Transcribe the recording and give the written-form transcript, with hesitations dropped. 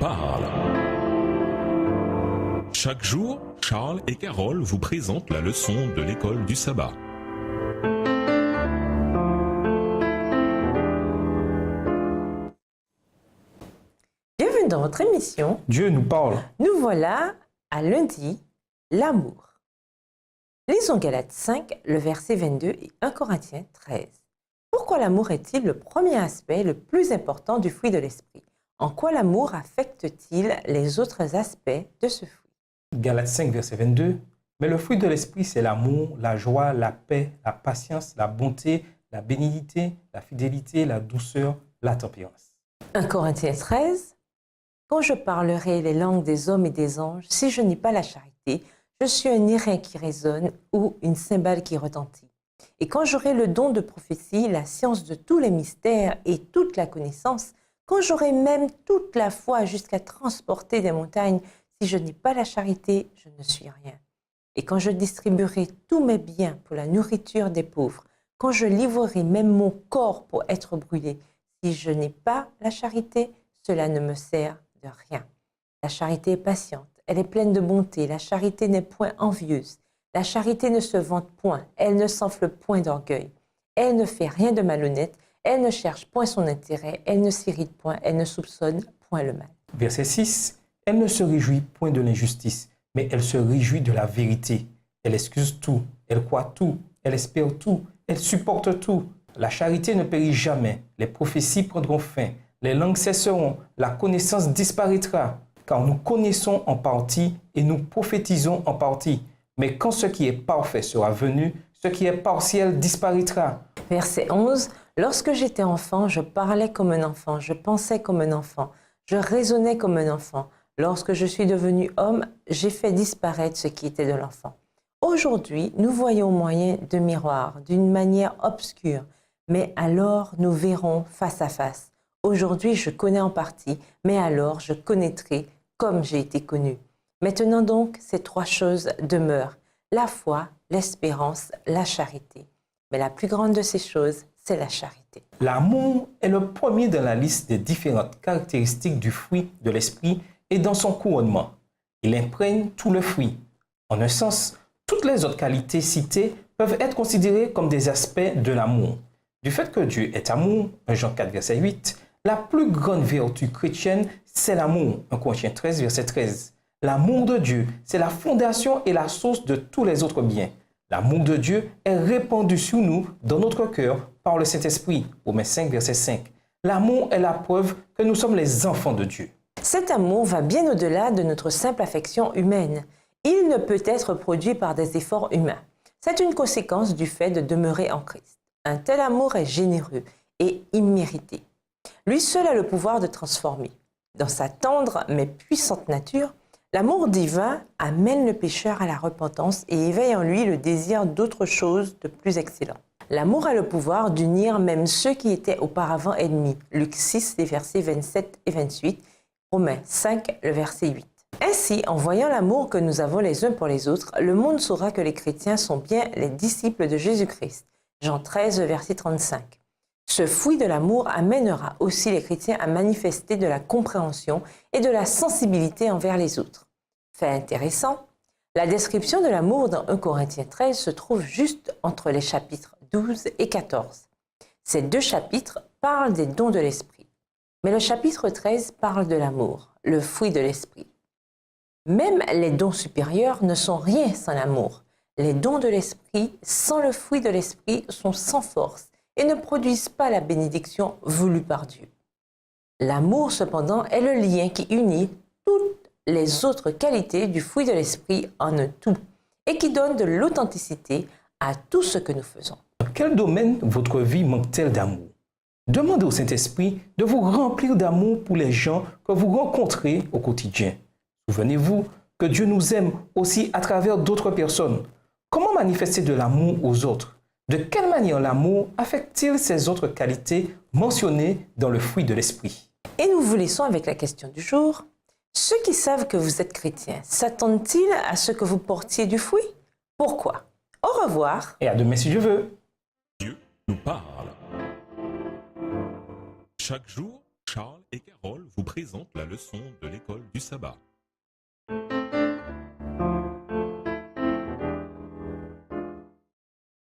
parle. Chaque jour, Charles et Carole vous présentent la leçon de l'école du sabbat. Bienvenue dans votre émission. Dieu nous parle. Nous voilà à lundi, l'amour. Lisons Galates 5, le verset 22 et 1 Corinthiens 13. Pourquoi l'amour est-il le premier aspect le plus important du fruit de l'esprit? En quoi l'amour affecte-t-il les autres aspects de ce fruit? Galates 5, verset 22. Mais le fruit de l'esprit, c'est l'amour, la joie, la paix, la patience, la bonté, la bénignité, la fidélité, la douceur, la tempérance. 1 Corinthiens 13. Quand je parlerai les langues des hommes et des anges, si je n'ai pas la charité, je suis un airain qui résonne ou une cymbale qui retentit. Et quand j'aurai le don de prophétie, la science de tous les mystères et toute la connaissance, quand j'aurai même toute la foi jusqu'à transporter des montagnes, si je n'ai pas la charité, je ne suis rien. Et quand je distribuerai tous mes biens pour la nourriture des pauvres, quand je livrerai même mon corps pour être brûlé, si je n'ai pas la charité, cela ne me sert de rien. La charité est patiente, elle est pleine de bonté, la charité n'est point envieuse, la charité ne se vante point, elle ne s'enfle point d'orgueil, elle ne fait rien de malhonnête, elle ne cherche point son intérêt, elle ne s'irrite point, elle ne soupçonne point le mal. Verset 6. Elle ne se réjouit point de l'injustice, mais elle se réjouit de la vérité. Elle excuse tout, elle croit tout, elle espère tout, elle supporte tout. La charité ne périt jamais, les prophéties prendront fin, les langues cesseront, la connaissance disparaîtra. Car nous connaissons en partie et nous prophétisons en partie. Mais quand ce qui est parfait sera venu, ce qui est partiel disparaîtra. Verset 11. Lorsque j'étais enfant, je parlais comme un enfant, je pensais comme un enfant, je raisonnais comme un enfant. Lorsque je suis devenu homme, j'ai fait disparaître ce qui était de l'enfant. Aujourd'hui, nous voyons au moyen de miroirs, d'une manière obscure, mais alors nous verrons face à face. Aujourd'hui, je connais en partie, mais alors je connaîtrai comme j'ai été connu. Maintenant donc, ces trois choses demeurent, la foi, l'espérance, la charité. Mais la plus grande de ces choses, c'est la charité. L'amour est le premier dans la liste des différentes caractéristiques du fruit de l'esprit et dans son couronnement. Il imprègne tout le fruit. En un sens, toutes les autres qualités citées peuvent être considérées comme des aspects de l'amour. Du fait que Dieu est amour, 1 Jean 4, verset 8, la plus grande vertu chrétienne, c'est l'amour, 1 Corinthiens 13, verset 13. L'amour de Dieu, c'est la fondation et la source de tous les autres biens. L'amour de Dieu est répandu sur nous, dans notre cœur, par le Saint-Esprit, Romains 5, verset 5. L'amour est la preuve que nous sommes les enfants de Dieu. Cet amour va bien au-delà de notre simple affection humaine. Il ne peut être produit par des efforts humains. C'est une conséquence du fait de demeurer en Christ. Un tel amour est généreux et immérité. Lui seul a le pouvoir de transformer. Dans sa tendre mais puissante nature, l'amour divin amène le pécheur à la repentance et éveille en lui le désir d'autre chose de plus excellent. L'amour a le pouvoir d'unir même ceux qui étaient auparavant ennemis. Luc 6, les versets 27 et 28, Romains 5, le verset 8. Ainsi, en voyant l'amour que nous avons les uns pour les autres, le monde saura que les chrétiens sont bien les disciples de Jésus-Christ. Jean 13, verset 35. Ce fruit de l'amour amènera aussi les chrétiens à manifester de la compréhension et de la sensibilité envers les autres. Fait intéressant, la description de l'amour dans 1 Corinthiens 13 se trouve juste entre les chapitres 12 et 14. Ces deux chapitres parlent des dons de l'esprit. Mais le chapitre 13 parle de l'amour, le fruit de l'esprit. Même les dons supérieurs ne sont rien sans l'amour. Les dons de l'esprit, sans le fruit de l'esprit, sont sans force et ne produisent pas la bénédiction voulue par Dieu. L'amour, cependant, est le lien qui unit toutes les autres qualités du fruit de l'esprit en un tout et qui donne de l'authenticité à tout ce que nous faisons. Dans quel domaine votre vie manque-t-elle d'amour? Demandez au Saint-Esprit de vous remplir d'amour pour les gens que vous rencontrez au quotidien. Souvenez-vous que Dieu nous aime aussi à travers d'autres personnes. Comment manifester de l'amour aux autres? De quelle manière l'amour affecte-t-il ces autres qualités mentionnées dans le fruit de l'esprit? Et nous vous laissons avec la question du jour. Ceux qui savent que vous êtes chrétien, s'attendent-ils à ce que vous portiez du fruit? Pourquoi? Au revoir. Et à demain si Dieu veut. Dieu nous parle. Chaque jour, Charles et Carole vous présentent la leçon de l'école du sabbat.